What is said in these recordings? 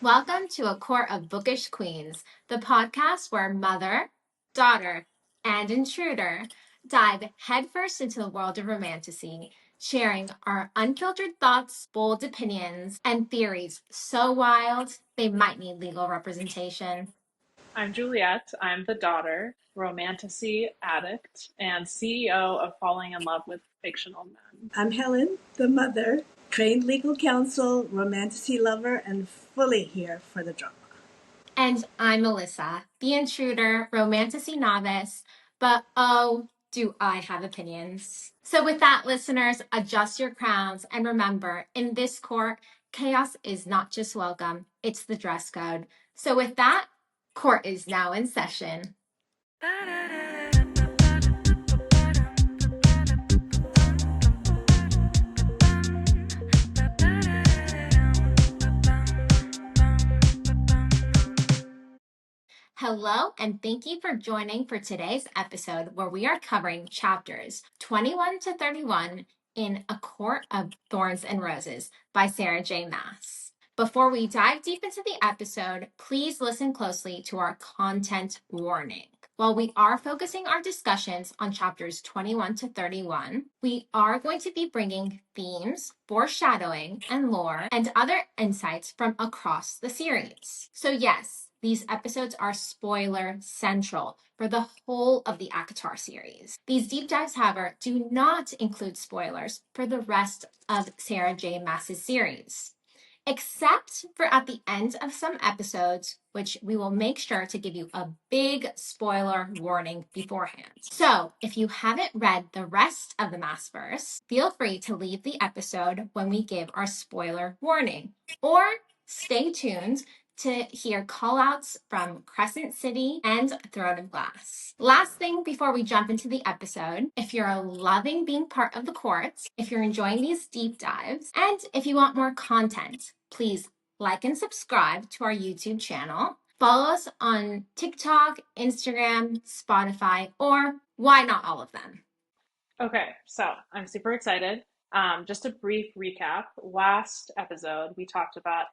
Welcome to A Court of Bookish Queens, the podcast where mother, daughter, and intruder dive headfirst into the world of romantasy, sharing our unfiltered thoughts, bold opinions, and theories so wild they might need legal representation. I'm Juliet. I'm the daughter, romantasy addict, and CEO of Falling in Love with Fictional Men. I'm Helen, the mother, trained legal counsel, romantasy lover, and fully here for the drama. And I'm Melissa, the intruder, romantasy novice, but oh, do I have opinions. So with that, listeners, adjust your crowns and remember, in this court, chaos is not just welcome, it's the dress code. So with that, court is now in session. Hello, and thank you for joining for today's episode where we are covering chapters 21 to 31 in A Court of Thorns and Roses by Sarah J. Maas. Before we dive deep into the episode, please listen closely to our content warning. While we are focusing our discussions on chapters 21 to 31, we are going to be bringing themes, foreshadowing, and lore, and other insights from across the series. So yes, these episodes are spoiler central for the whole of the ACOTAR series. These deep dives, however, do not include spoilers for the rest of Sarah J. Maas's series, except for at the end of some episodes, which we will make sure to give you a big spoiler warning beforehand. So if you haven't read the rest of the Maasverse, feel free to leave the episode when we give our spoiler warning, or stay tuned to hear callouts from Crescent City and Throne of Glass. Last thing before we jump into the episode, if you're loving being part of the courts, if you're enjoying these deep dives, and if you want more content, please like and subscribe to our YouTube channel. Follow us on TikTok, Instagram, Spotify, or why not all of them? Okay, so I'm super excited. Just a brief recap. Last episode, we talked about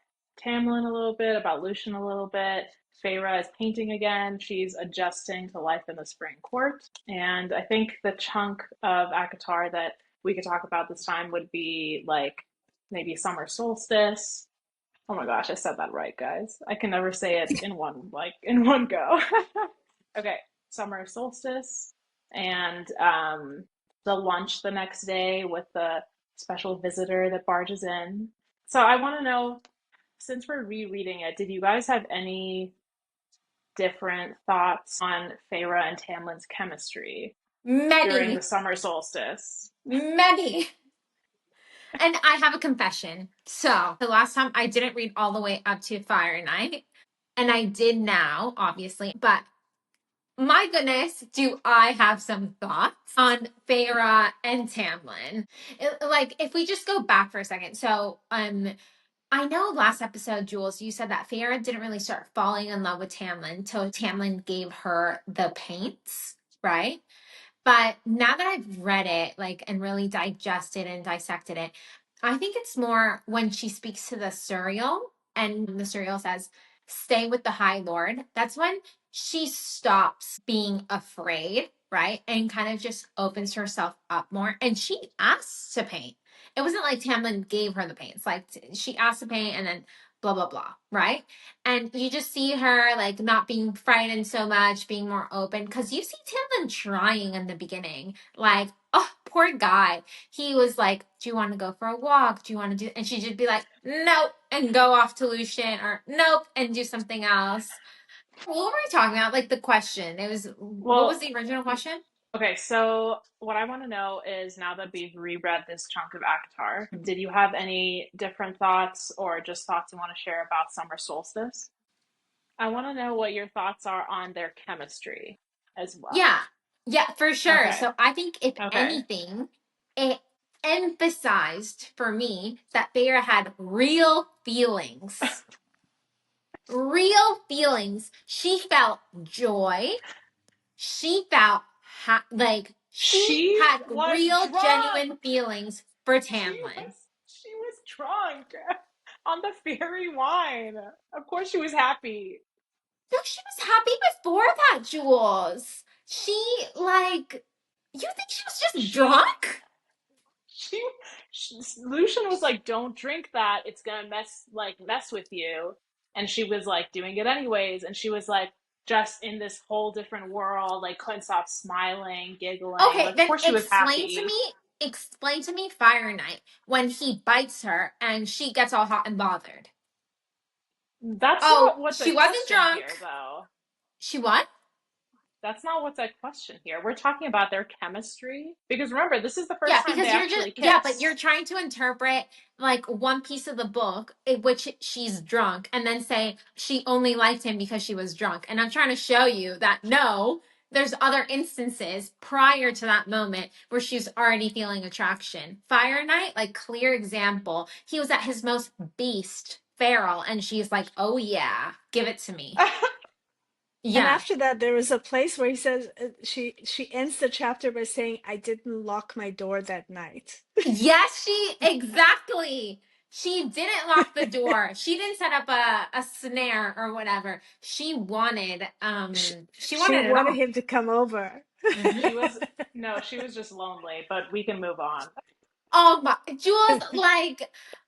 Tamlin a little bit, about Lucian a little bit. Feyre is painting again. She's adjusting to life in the spring court. And I think the chunk of ACOTAR that we could talk about this time would be like maybe Summer Solstice. Oh my gosh, I said that right, guys. I can never say it in one go. Okay, Summer Solstice and the lunch the next day with the special visitor that barges in. So I want to know, since we're rereading it, did you guys have any different thoughts on Feyre and Tamlin's chemistry during the Many, summer solstice? many. And I have a confession. So the last time I didn't read all the way up to Fire Night, and I did now, obviously, but my goodness, do I have some thoughts on Feyre and Tamlin. Like, if we just go back for a second. So, I know last episode, Jules, you said that Feyre didn't really start falling in love with Tamlin till Tamlin gave her the paints, right? But now that I've read it, like, and really digested and dissected it, I think it's more when she speaks to the Suriel and the Suriel says, stay with the High Lord. That's when she stops being afraid, right? And kind of just opens herself up more. And she asks to paint. It wasn't like Tamlin gave her the paints. Like she asked to paint and then blah, blah, blah, right? And you just see her like not being frightened so much, being more open. Because you see Tamlin trying in the beginning. Like, oh, poor guy. He was like, do you want to go for a walk? Do you want to do... And she'd just be like, nope, and go off to Lucian, or nope, and do something else. What were we talking about? Like the question. It was, what was Well, the original question? okay, so what I want to know is now that we've reread this chunk of ACOTAR, did you have any different thoughts or just thoughts you want to share about Summer Solstice? I want to know what your thoughts are on their chemistry as well. Yeah, yeah, for sure. Okay, So I think if okay. anything, it emphasized for me that Feyre had real feelings. Real feelings. She felt joy. She felt like she She had was real, drunk. genuine feelings for She Tamlin. was she was drunk. on the fairy wine. Of course she was happy. No, she was happy before that, Jules. You think she was just She drunk? she, Lucian was like, "Don't drink that. It's gonna mess with you." And she was like doing it anyways. And she was like just in this whole different world, like couldn't stop smiling, giggling. Okay, Like, of then course she was happy. explain to me Fire Night when he bites her and she gets all hot and bothered. That's Oh, not what's she at wasn't question here, drunk. though. She what? That's not what's at question here. We're talking about their chemistry. Because remember, this is the Yeah, first time they because actually but you're kissed. trying to interpret like one piece of the book in which she's drunk and then say she only liked him because she was drunk. And I'm trying to show you that no, there's other instances prior to that moment where she's already feeling attraction. Fire Knight, like clear example. He was at his most beast, feral, and she's like, "Oh yeah, give it to me." And Yeah. after that, there was a place where he says she ends the chapter by saying, "I didn't lock my door that night." Yes, she exactly. She didn't lock the door. She didn't set up a snare or whatever. She, She she wanted it wanted all. him to come over. Hmm. She was, no, she was just lonely, but we can move on. Oh my, Jules,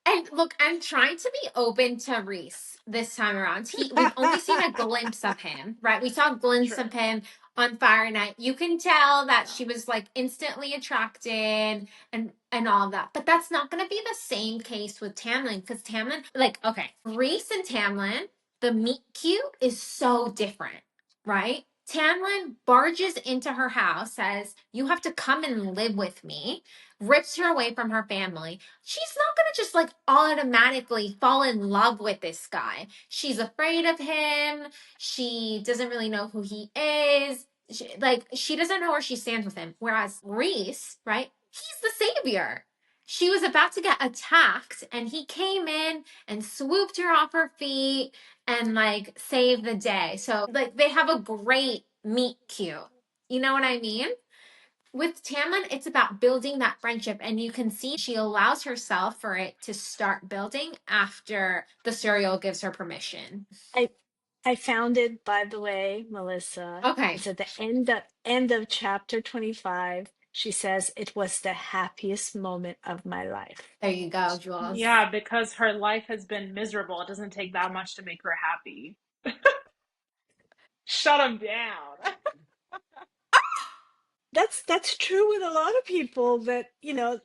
and look, I'm trying to be open to Reese this time around. We've only seen a glimpse of him, right? We saw a glimpse of True. him on Fire Night. You can tell that Yeah. she was like instantly attracted and all of that. But that's not going to be the same case with Tamlin because Tamlin, like, okay, Reese and Tamlin, the meet cute is so different, right? Tamlin barges into her house, says, "You have to come and live with me," rips her away from her family. She's not going to just like automatically fall in love with this guy. She's afraid of him. She doesn't really know who he is. She doesn't know where she stands with him. Whereas Reese, right? He's the savior. She was about to get attacked and he came in and swooped her off her feet and like saved the day. So like they have a great meet cute. You know what I mean? With Tamlin, it's about building that friendship, and you can see she allows herself for it to start building after the serial gives her permission. I I found it, by the way, Melissa. Okay, It's at the end of chapter 25. She says it was the happiest moment of my life. there you go, Jules. Yeah, because her life has been miserable. It doesn't take that much to make her happy. Shut him down. That's true with a lot of people that,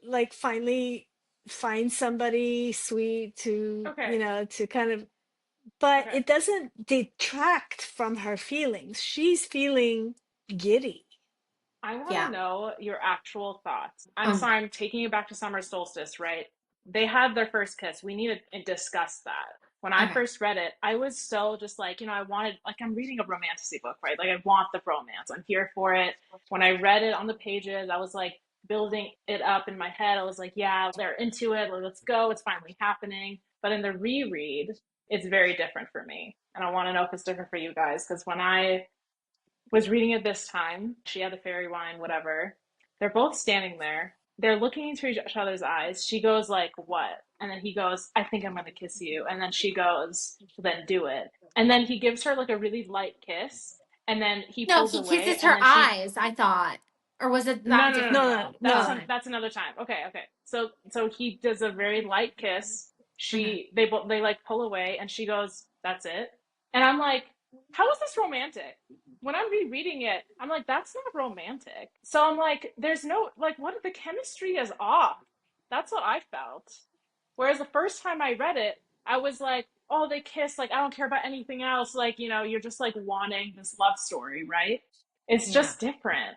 like finally find somebody sweet to, Okay, to kind of, but okay. it doesn't detract from her feelings. She's feeling giddy. I want to Yeah. know your actual thoughts. I'm Um. sorry, I'm taking you back to Summer Solstice, right? They had their first kiss. We need to discuss that. When I Okay. first read it, I was so just like, I wanted, like, I'm reading a romantasy book, right? Like, I want the romance. I'm here for it. When I read it on the pages, I was like building it up in my head. I was like, yeah, they're into it. Let's go. It's finally happening. But in the reread, it's very different for me. And I want to know if it's different for you guys. Because when I was reading it this time. She had the fairy wine, whatever. They're both standing there. They're looking into each other's eyes. She goes like, "What?" And then he goes, "I think I'm gonna kiss you." And then she goes, "Then do it." And then he gives her like a really light kiss, and then he No, pulls he away, kisses and her then she eyes, I thought. Or was it no, that no, no, no, No, different? no, no. no. Okay. That's another time. Okay, okay. So he does a very light kiss. Okay. They like pull away, and she goes, "That's it." And I'm like, how is this romantic? When I'm rereading it, I'm like, that's not romantic. So I'm like, there's no like, what the chemistry is off. That's what I felt. Whereas the first time I read it, I was like, oh, they kiss. Like I don't care about anything else. Like you're just like wanting this love story, right? It's Yeah. just different.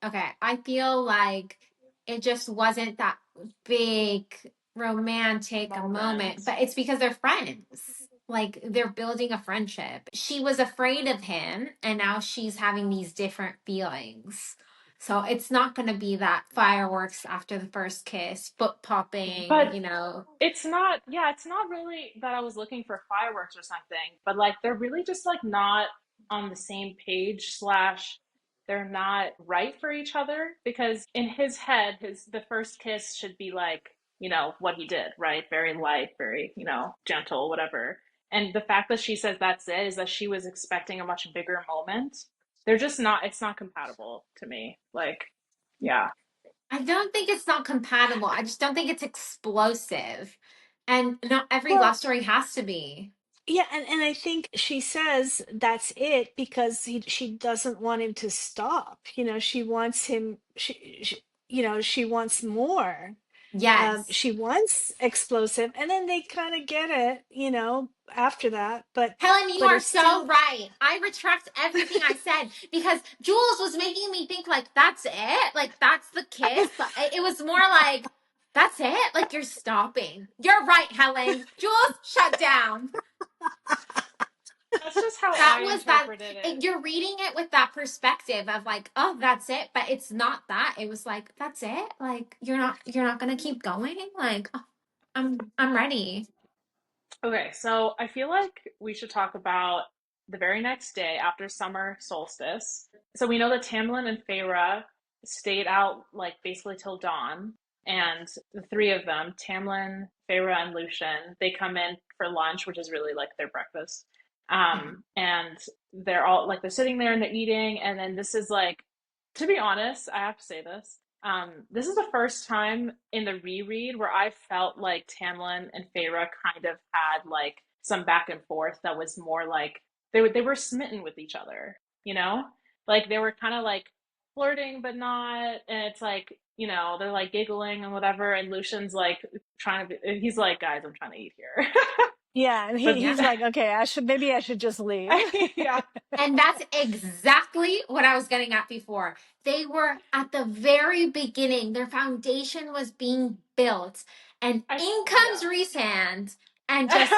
Okay, I feel like it just wasn't that big romantic a moment, Moment. but it's because they're friends. Like they're building a friendship. She was afraid of him, and now she's having these different feelings. So it's not going to be that fireworks after the first kiss, foot popping, But it's not really that I was looking for fireworks or something, but like they're really just like not on the same page slash they're not right for each other because in his head, his the first kiss should be like what he did, right? Very light, very, gentle, whatever. And the fact that she says that's it is that she was expecting a much bigger moment. They're just not, it's not compatible to me. Like, yeah. I don't think it's not compatible. I just don't think it's explosive. And not every Well, love story has to be. yeah, and I think she says that's it because she doesn't want him to stop. She wants him. She wants more. Yes. She wants explosive, and then they kind of get it, after that. But Helen, you but are it's so still, right. I retract everything I said because Jules was making me think like that's it, like that's the kiss. But it was more like that's it, like you're stopping. You're right, Helen. Jules, shut down. That's just how That I was that. interpreted it. You're reading it with that perspective of like, oh, that's it, but it's not that. It was like that's it. Like you're not gonna keep going. Like oh, I'm ready. Okay, so I feel like we should talk about the very next day after Summer Solstice. So we know that Tamlin and Feyre stayed out like basically till dawn, and the three of them, Tamlin, Feyre, and Lucian, they come in for lunch, which is really like their breakfast. Yeah. And they're all like they're sitting there and they're eating, and then this is like, to be honest, I have to say this. This is the first time in the reread where I felt like Tamlin and Feyre kind of had like some back and forth that was more like they were smitten with each other, you know? Like they were kind of like flirting but not, and it's like, they're like giggling and whatever, and Lucian's like trying to be, he's like, guys, I'm trying to eat here. yeah. And But Yeah. he's like, okay, I should just leave. yeah. And that's exactly what I was getting at before. They were at the very beginning. Their foundation was being built. And in comes Yeah. Rhysand and just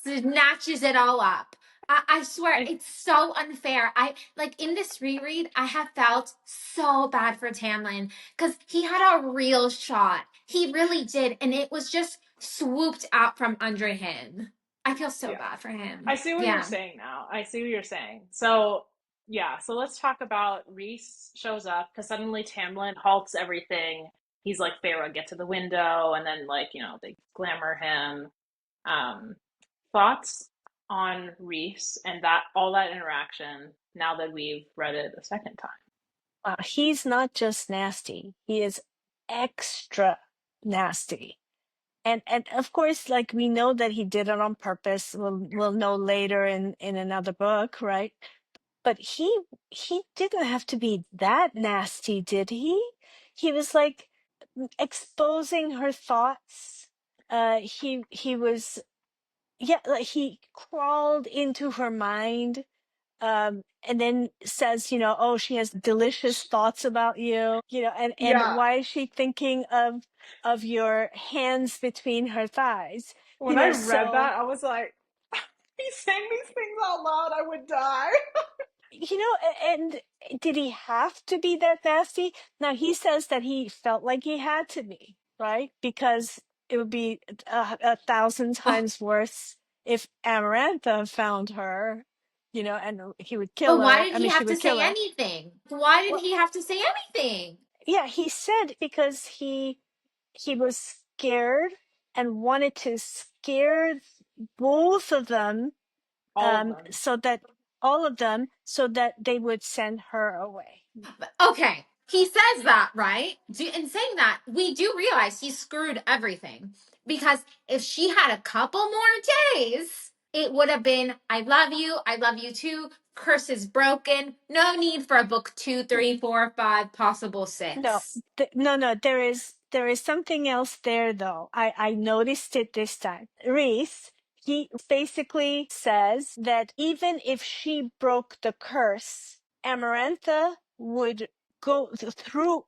snatches it all up. I swear, I it's so unfair. I like in this reread, I have felt so bad for Tamlin because he had a real shot. He really did. And it was just swooped out from under him. I feel so yeah. bad for him. I see what you're Yeah. saying now. I see what you're saying. So, yeah, so let's talk about Rhys shows up because suddenly Tamlin halts everything. He's like, Feyre, get to the window, and then like, they glamour him. Um, Thoughts on Rhys and that all that interaction now that we've read it a second time? He's not just nasty; he is extra nasty. And of course, like we know that he did it on purpose. We'll know later in another book, right? But he didn't have to be that nasty, did he? He was like exposing her thoughts. He was, yeah, like he crawled into her mind, and then says, oh, she has delicious thoughts about you, and Yeah. why is she thinking of your hands between her thighs, When I read so, that, I was like, he's saying these things out loud, I would die. and did he have to be that nasty? Now he says that he felt like he had to be, right? Because it would be a thousand Oh, times worse if Amarantha found her, and he would but kill why her. did I he mean, she have to would say kill her. anything? Why did Well, he have to say anything? yeah, he said because he was scared and wanted to scare both of them, All of them. so that all of them, so that they would send her away. Okay, he says that, right? In saying that, we do realize he screwed everything. Because if she had a couple more days, it would have been, I love you too, curse is broken, no need for a book 2, 3, 4, 5, possible No, 6. no. There is something else there, though. I noticed it this time. Reese, he basically says that even if she broke the curse, Amarantha would go through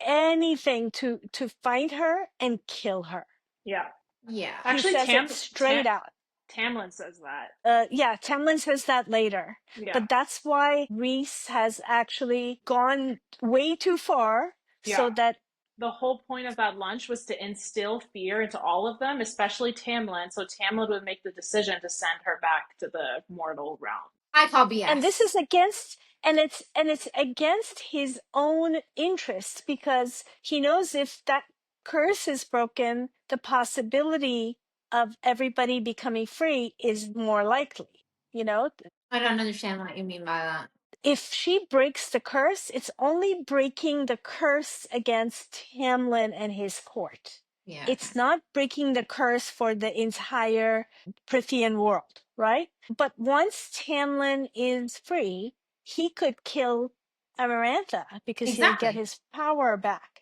anything to find her and kill her. Yeah. Yeah. He Actually, says it straight out. Tamlin says that. Yeah, Tamlin says that later. Yeah. But that's why Reese has actually gone way too far, Yeah. so that, The whole point of that lunch was to instill fear into all of them, especially Tamlin, so Tamlin would make the decision to send her back to the mortal realm. I call and this is BS. against, and it's against his own interest, because he knows if that curse is broken, the possibility of everybody becoming free is more likely. You know, I don't understand what you mean by that. if she breaks the curse, it's only breaking the curse against Tamlin and his court. Yeah. It's not breaking the curse for the entire Prithian world, right? But once Tamlin is free, he could kill Amarantha because he'll get Exactly. his power back.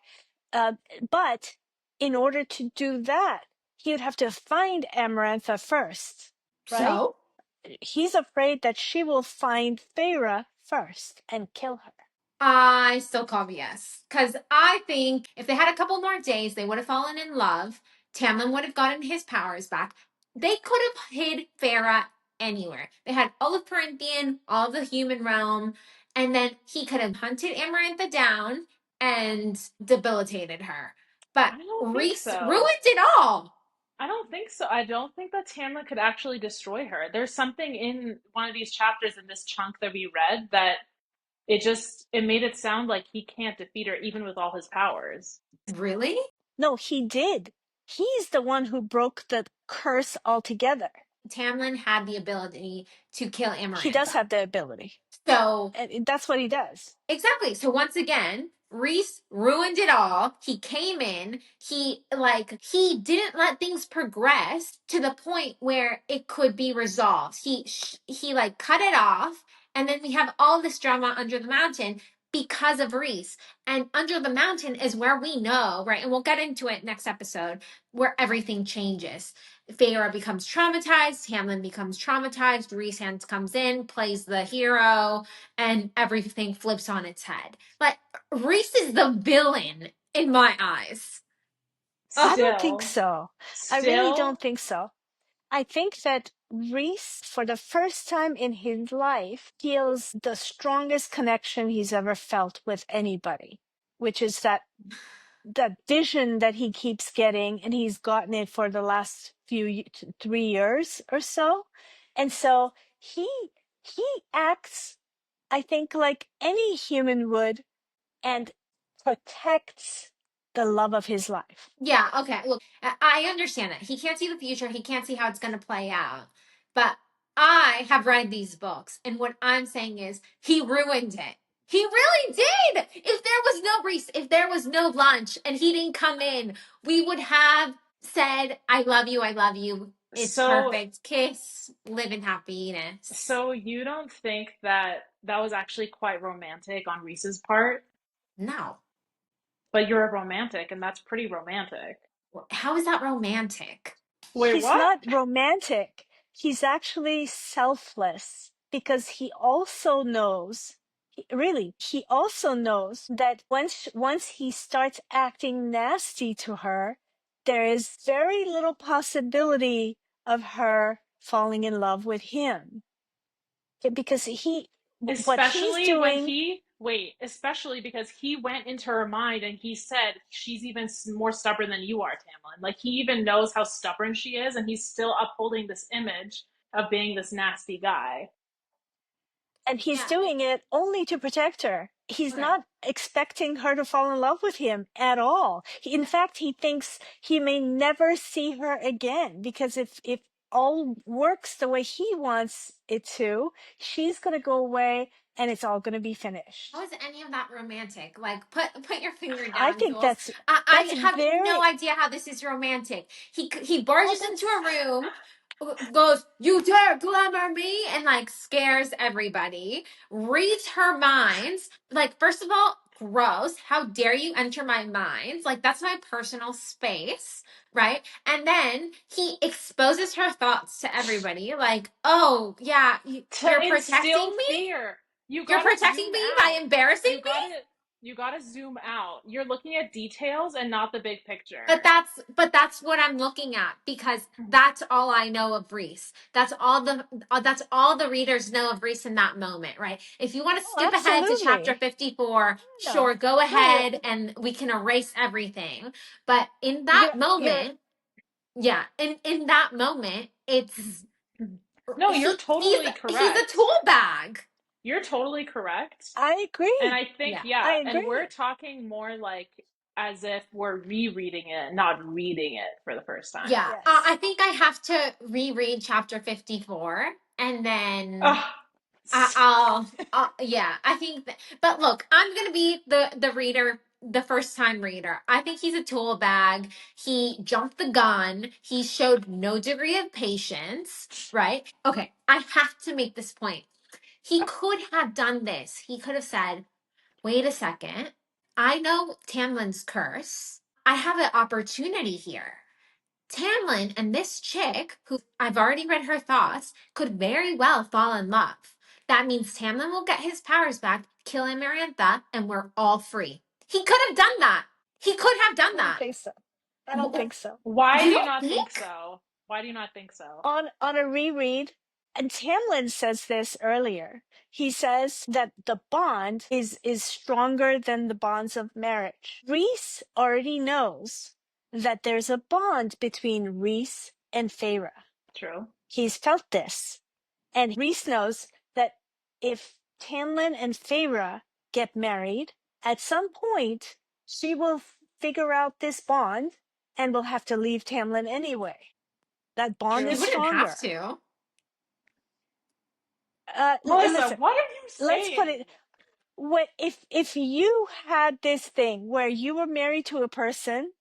But in order to do that, he would have to find Amarantha first, right? So He's afraid that she will find Feyre first and kill her. I still call BS. Because I think if they had a couple more days, they would have fallen in love. Tamlin would have gotten his powers back. They could have hid Feyre anywhere. They had all of Perinthian, all of the human realm, and then he could have hunted Amarantha down and debilitated her. But I don't think Rhys so. ruined it all. I don't think so. I don't think that Tamlin could actually destroy her. There's something in one of these chapters in this chunk that we read that it made it sound like he can't defeat her even with all his powers. Really? No, he did. He's the one who broke the curse altogether. Tamlin had the ability to kill He does Amarantha. have the ability. So And that's what he does. exactly. So once again, Rhys ruined it all. He came in, he didn't let things progress to the point where it could be resolved. He like cut it off, and then we have all this drama under the mountain because of Rhys. And under the mountain is where we know, right? And we'll get into it next episode, where everything changes. Feyre becomes traumatized, Tamlin becomes traumatized, Rhysand comes in, plays the hero, and everything flips on its head. Like, Rhys is the villain in my eyes. I don't think Still, so. I really still, don't think so. I think that Rhys, for the first time in his life, feels the strongest connection he's ever felt with anybody, which is that vision that he keeps getting, and he's gotten it for the last 3 years or so. And so he acts, I think, like any human would, and protects the love of his life. Yeah, okay. Look, I understand that. He can't see the future. He can't see how it's going to play out. But I have read these books, and what I'm saying is he ruined it. He really did. If there was no Rhys, if there was no lunch, and he didn't come in, we would have said, I love you, I love you. It's so perfect. Kiss, live in happiness. so you don't think that that was actually quite romantic on Reese's part? No. But you're a romantic, and that's pretty romantic. How is that romantic? Wait, He's what? not romantic. He's actually selfless because he also knows, he also knows that once he starts acting nasty to her, there is very little possibility of her falling in love with him. Because what he's Especially when doing, he, wait, especially because he went into her mind and he said she's even more stubborn than you are, Tamlin. Like he even knows how stubborn she is, and he's still upholding this image of being this nasty guy. and he's Yeah. doing it only to protect her. He's Okay. not expecting her to fall in love with him at all. In fact, he thinks he may never see her again, because if all works the way he wants it to, she's going to go away and it's all going to be finished. How is any of that romantic? Like, put your finger I down, think Jules. that's I have no very, idea how this is romantic. He well, barges into that's, a room, goes, "You dare glamour me," and like scares everybody. Reads her minds. Like, first of all, gross. How dare you enter my mind? Like, that's my personal space, right? And then he exposes her thoughts to everybody. Like, oh yeah, you're To instill protecting me. fear, you You're gotta protecting zoom me by out. embarrassing You me? gotta zoom out. You're looking at details and not the big But picture. that's what I'm looking at, because that's all I know of Reese. That's all the readers know of Reese in that moment, right? If you want to oh, skip ahead to chapter absolutely. 54, No, sure, go no, ahead and we can erase everything. But in that you're, moment, yeah, in that moment, it's No, you're totally he's a correct. tool bag. You're totally correct. I And agree. I think, Yeah. yeah, I and we're agree. talking more like as if we're rereading it, not reading it for the first time. Yeah. Yes. I think I have to reread chapter 54 and then yeah, I think but look, I'm going to be the reader, the first time reader. I think he's a tool bag. He jumped the gun. He showed no degree of patience, right? Okay, I have to make this point. He could have done this. He could have said, wait a second. I know Tamlin's curse. I have an opportunity here. Tamlin and this chick, who I've already read her thoughts, could very well fall in love. That means Tamlin will get his powers back, kill Amarantha, and we're all free. He could have done that. He could have done I don't that. think so. I don't think so. Why You do you don't not think? think so? Why do you not think so? On a reread, and Tamlin says this earlier. He says that the bond is stronger than the bonds of marriage. Rhys already knows that there's a bond between Rhys and Feyre. True. He's felt this. And Rhys knows that if Tamlin and Feyre get married, at some point she will figure out this bond and will have to leave Tamlin anyway. That bond True. You is wouldn't stronger. have to. Melissa, Listen, what are you let's saying? put it. What if you had this thing where you were married to a person,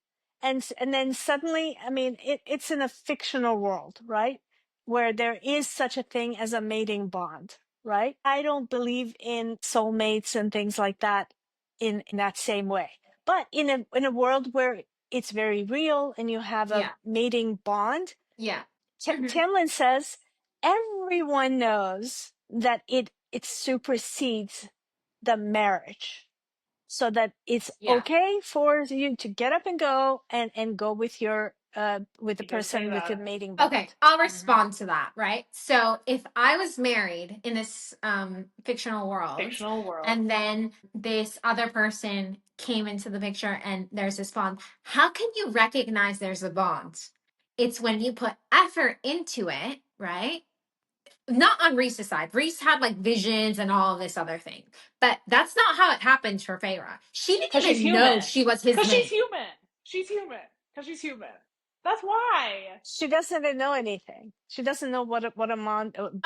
and then suddenly, I mean, it's in a fictional world, right? Where there is such a thing as a mating bond, right? I don't believe in soulmates and things like that in that same way. But in a world where it's very real and you have a Yeah. mating bond, Yeah. Tamlin says everyone knows that it supersedes the marriage, so that it's Yeah. okay for you to get up and go and go with your with the He did say person with the that. mating bond. Okay, I'll respond to that, right? So if I was married in this fictional world, Fictional world. and then this other person came into the picture and there's this bond, how can you recognize there's a bond? It's when you put effort into it, right? Not on Reese's side. Reese had like visions and all of this other thing. But that's not how it happened for Feyre. She didn't Because she's even know human. she was his Because she's mate. human. She's human. Because she's human. That's why. She doesn't know anything. She doesn't know what a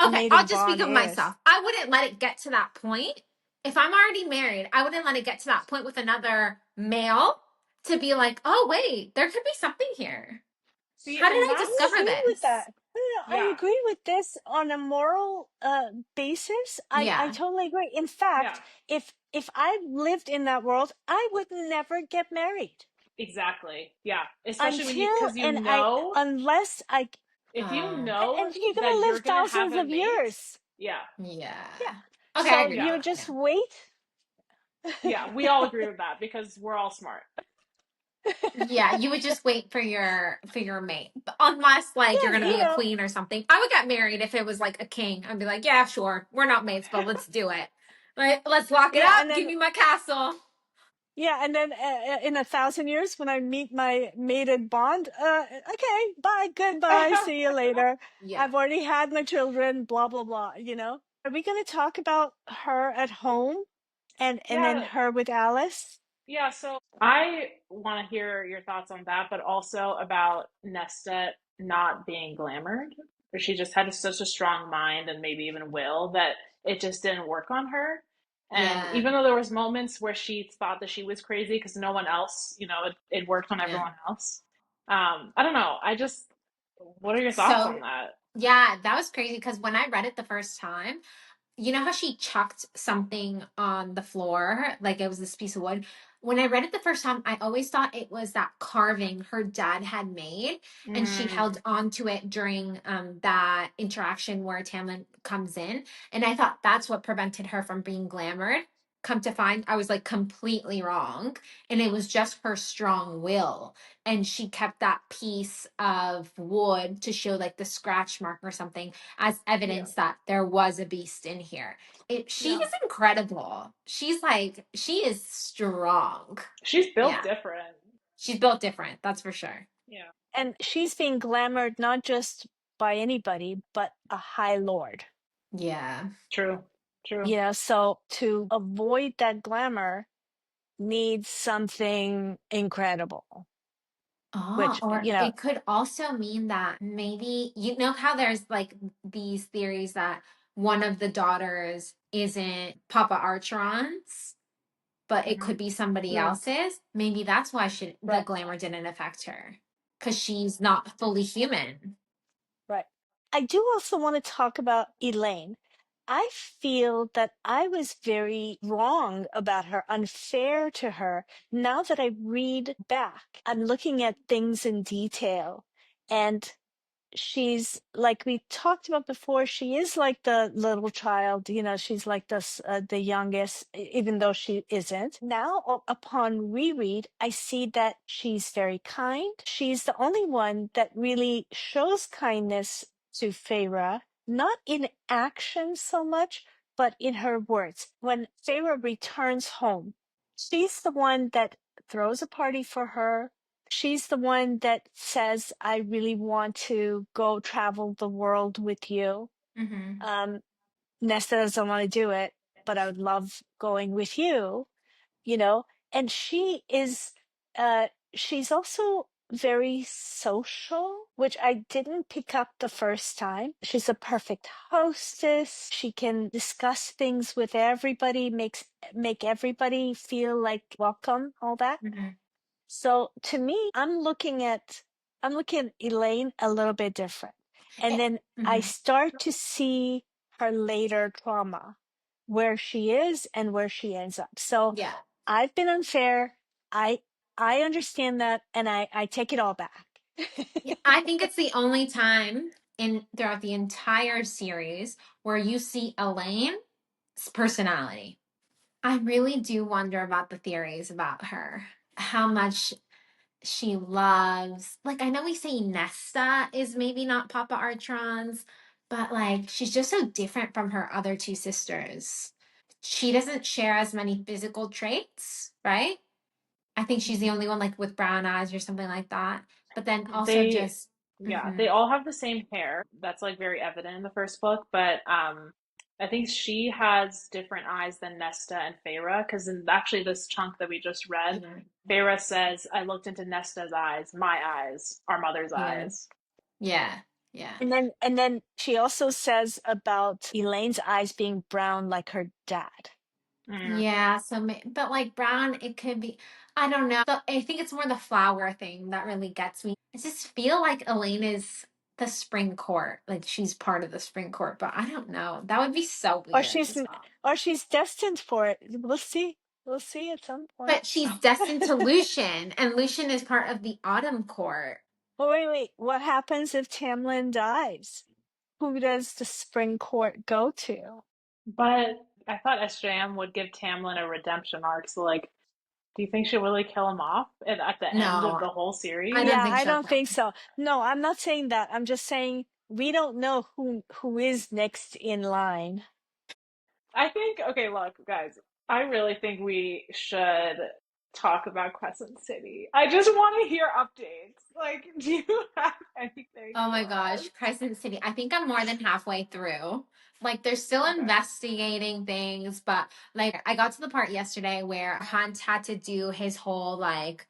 Okay, I'll mating just speak bond of is. myself. I wouldn't let it get to that point. If I'm already married, I wouldn't let it get to that point with another male to be like, oh, wait, there could be something here. See, How did and I I that's discover agree with this? that. No, I yeah, agree with this on a moral basis. I Yeah. totally agree. In yeah, fact, if I lived in that world, I would never get married exactly. Yeah, especially when you until because you and I know unless I if you Um, know and you're that gonna live you're gonna have thousands a of mate. years. Yeah, yeah. Yeah. Okay, I So agree with yeah, you that. just wait. yeah. We all agree with that because we're all smart. Yeah, you would just wait for your mate. But unless like you're Yeah, gonna you be a know. queen or something. I would get married if it was like a king. I'd be like, yeah, sure. We're not mates, but let's do it. Right? Let's lock it Yeah, and up. Give then me my castle. in 1,000 years when I meet my mated bond, okay, bye, goodbye, see you later. Yeah. I've already had my children, blah blah blah. You know, are we going to talk about her at home and then Yeah, her with Alice? yeah. So I want to hear your thoughts on that, but also about Nesta not being glamored, or she just had such a strong mind and maybe even will that it just didn't work on her. And Yeah. even though there was moments where she thought that she was crazy because no one else, it worked on Yeah. everyone else. I don't know. What are your thoughts on So that? yeah, that was crazy because when I read it the first time, you know how she chucked something on the floor like it was this piece of wood. When I read it the first time, I always thought it was that carving her dad had made, and she Mm, held on to it during that interaction where Tamlin comes in, and I thought that's what prevented her from being glamored. Come to find, I was like completely wrong, and it was just her strong will, and she kept that piece of wood to show like the scratch mark or something as yeah, evidence that there was a beast in here. She yeah. is incredible. She is strong. She's built Yeah. different. She's built different, that's for sure. Yeah. And she's being glamored not just by anybody, but a high lord. Yeah. True. True. You know, so to avoid that glamour, needs something incredible, Oh, which, or it could also mean that maybe, you know how there's like these theories that one of the daughters isn't Papa Archeron's, but it Hmm. could be somebody mm, else's. Maybe that's why the right, glamour didn't affect her, because she's not fully human. right. I do also want to talk about Elaine. I feel that I was very wrong about her, unfair to her. Now that I read back, I'm looking at things in detail. And she's like we talked about before, she is like the little child, she's like the youngest, even though she isn't. Now upon reread, I see that she's very kind. She's the only one that really shows kindness to Feyre, not in action so much, but in her words. When Feyre returns home, she's the one that throws a party for her. She's the one that says, I really want to go travel the world with you. Hmm. Um, Nesta doesn't want to do it, but I would love going with you, you know? And she's also very social, which I didn't pick up the first time. She's a perfect hostess. She can discuss things with everybody, make everybody feel like welcome, all that. Hmm. So to me, I'm looking at Elaine a little bit different. And then I Hmm. start to see her later trauma, where she is and where she ends up. So Yeah. I've been unfair. I I understand that, and I take it all back. Yeah, I think it's the only time in throughout the entire series where you see Elaine's personality. I really do wonder about the theories about her. How much she loves. Like, I know we say Nesta is maybe not Papa Archeron's, but like she's just so different from her other two sisters. She doesn't share as many physical traits, right? I think she's the only one like with brown eyes or something like that. But then also They, just, yeah, mhm, they all have the same hair. That's like very evident in the first book, but I think she has different eyes than Nesta and Feyre, because in actually this chunk that we just read, yeah, Feyre says, "I looked into Nesta's eyes, my eyes, our mother's yeah, eyes." yeah, yeah. And then she also says about Elaine's eyes being brown like her dad. Mm. Yeah, so but like brown, it could be, I don't know. I think it's more the flower thing that really gets me. I just feel like Elaine is the spring court, like she's part of the spring court, but I don't know. That would be so Or weird she's as well. or she's destined for it. We'll see. We'll see at some point. But she's destined to Lucian, and Lucian is part of the autumn court. Oh, wait. What happens if Tamlin dies? Who does the spring court go to? But I thought SJM would give Tamlin a redemption arc, so like, do you think she'll really kill him off at the end of No, the whole I series? don't Yeah, think I so. don't think so. No, I'm not saying that. I'm just saying we don't know who is next in line. I think, okay, look, guys, I really think we should talk about Crescent City. I just want to hear updates. Like, do you have anything Oh my for us? gosh, Crescent City. I think I'm more than halfway through. Like they're still Okay. investigating things, but like I got to the part yesterday where Hunt had to do his whole like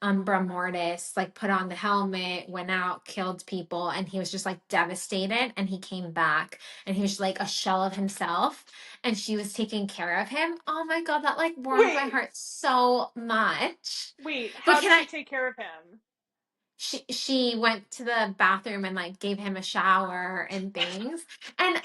Umbra Mortis, like put on the helmet, went out, killed people, and he was just like devastated and he came back and he was like a shell of himself and she was taking care of him. Oh my God, that like warmed my Wait, heart so much. wait, But how can did I she take care of him? she went to the bathroom and like gave him a shower and things, and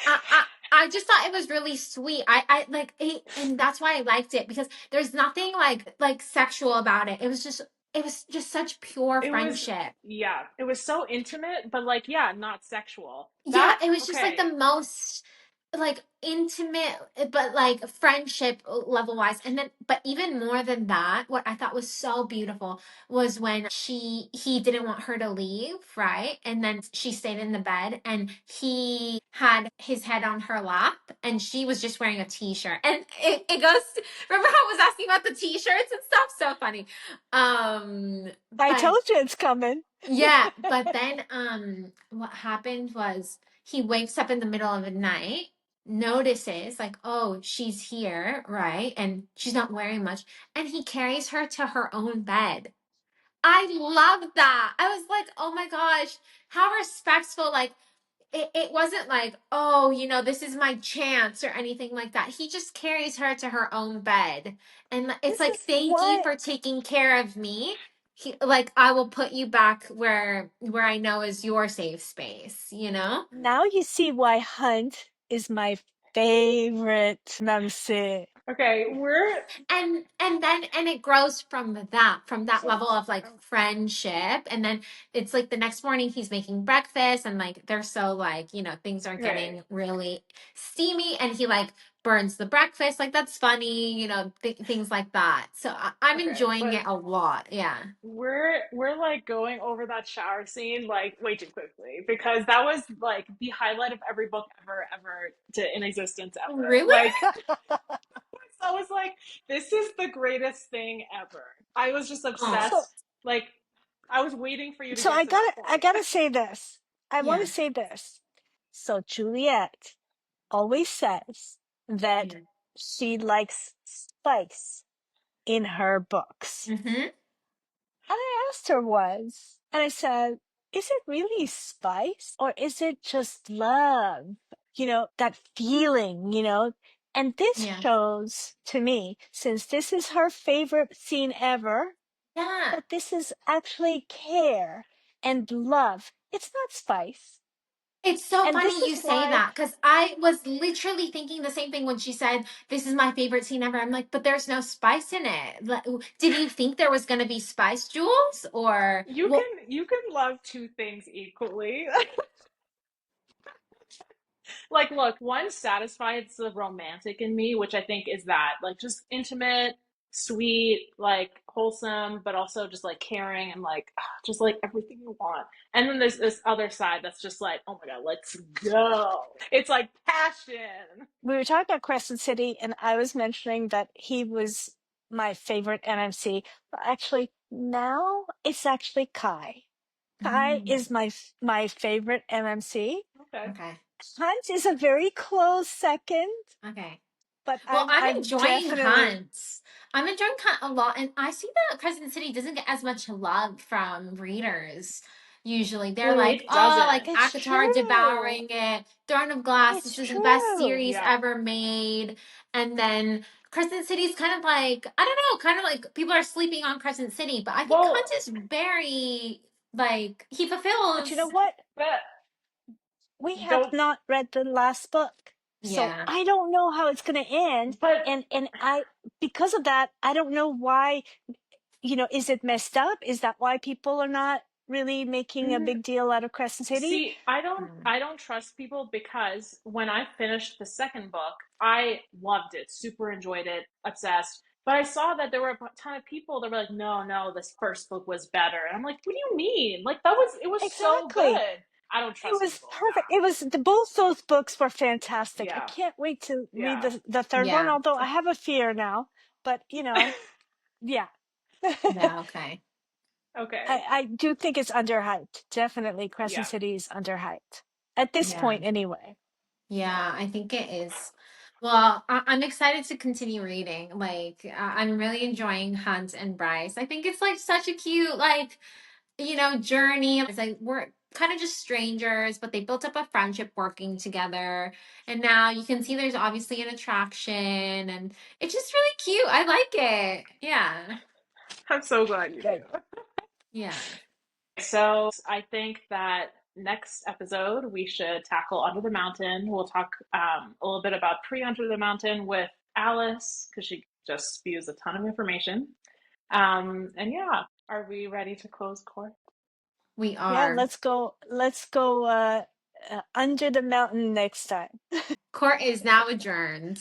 I just thought it was really sweet. I like it, and that's why I liked it because there's nothing like sexual about it. It was just such pure It was, friendship. yeah, it was so intimate, but like, yeah, not sexual. Yeah, That, it was just like the okay. most like intimate, but like friendship level wise. And then but even more than that, what I thought was so beautiful was when he didn't want her to leave, right? And then she stayed in the bed and he had his head on her lap and she was just wearing a t-shirt. And it goes remember how I was asking about the t-shirts and stuff? So funny. I But told you it's coming. yeah, but then what happened was he wakes up in the middle of the night notices like, oh, she's here, right? And she's not wearing much. And he carries her to her own bed. I love that. I was like, oh my gosh, how respectful. Like, it wasn't like, oh, this is my chance or anything like that. He just carries her to her own bed. And it's This like, is thank you why for taking care of me. Like, I will put you back where I know is your safe space, now you see why Hunt is my favorite Mamsi. Okay, we're And it grows from that level of like friendship. And then it's like the next morning he's making breakfast, and like they're so like, things are right. getting really steamy, and he like burns the breakfast. Like, that's funny, things like that. So I'm Okay, enjoying but it a lot. Yeah. we're like going over that shower scene like way too quickly because that was like the highlight of every book ever in existence ever. Really? Like I was like, this is the greatest thing ever. I was just Oh, so obsessed. Like I was waiting for you to so get I to that gotta I point. gotta say this. I want to yeah. say this. So Juliet always says that Yeah. she likes spice in her books. Mm-hmm. And I asked her once, and I said, is it really spice or is it just love? That feeling, And this Yeah. shows to me, since this is her favorite scene ever, Yeah. that this is actually care and love. It's not spice. It's so And this funny you is say why, that, because I was literally thinking the same thing when she said, "This is my favorite scene ever." I'm like, but there's no spice in it. Did you think there was going to be spice, Jules? Or You what? can love two things equally. Like, look, one satisfies the romantic in me, which I think is that, like, just intimate, sweet, like, wholesome, but also just like caring and like, just like everything you want. And then there's this other side that's just like, oh my God, let's go. It's like passion. we were talking about Crescent City, and I was mentioning that he was my favorite MMC. But actually, now it's actually Kai. Kai Mm, is my favorite MMC. Okay. okay. Hunt is a very close second, Okay. but Well, I'm I'm I'm enjoying definitely Hunts. I'm enjoying Hunt a lot, and I see that Crescent City doesn't get as much love from readers. Usually, they're like, It "Oh, doesn't. like it's ACOTAR true. devouring it, Throne of Glass. It's This is the best true. series Yeah. ever made." And then Crescent City's kind of like, I don't know, kind of like people are sleeping on Crescent City, but I think Hunt Well, is very like he But you know fulfills. what? but We have don't, not read the last book. So Yeah. I don't know how it's going to end. but And I, because of that, I don't know why, is it messed up? Is that why people are not really making a mm, big deal out of Crescent City? see, I don't Mm. I don't trust people because when I finished the second book, I loved it, super enjoyed it, obsessed. But I saw that there were a ton of people that were like, no, no, this first book was better. And I'm like, what do you mean? Like it was so Exactly. good. I don't It trust was people like perfect. It was both those books were fantastic. I that. can't wait to read Yeah. the third one, Yeah. although I have a fear now. But yeah. Yeah. Okay. Okay. I do think it's underhyped. Definitely Crescent Yeah. City is underhyped. At this Yeah. point anyway. Yeah, I think it is. Well, I'm excited to continue reading. Like, I'm really enjoying Hunt and Bryce. I think it's like such a cute, like, journey. It's like we're kind of just strangers, but they built up a friendship working together. And now you can see there's obviously an attraction, and it's just really cute. I like it. Yeah. I'm so glad you do. Good. Yeah. So I think that next episode we should tackle Under the Mountain. We'll talk a little bit about pre Under the Mountain with Alice because she just spews a ton of information. And yeah, are we ready to close court? We Yeah, are. let's go under the mountain next time. Court is now adjourned.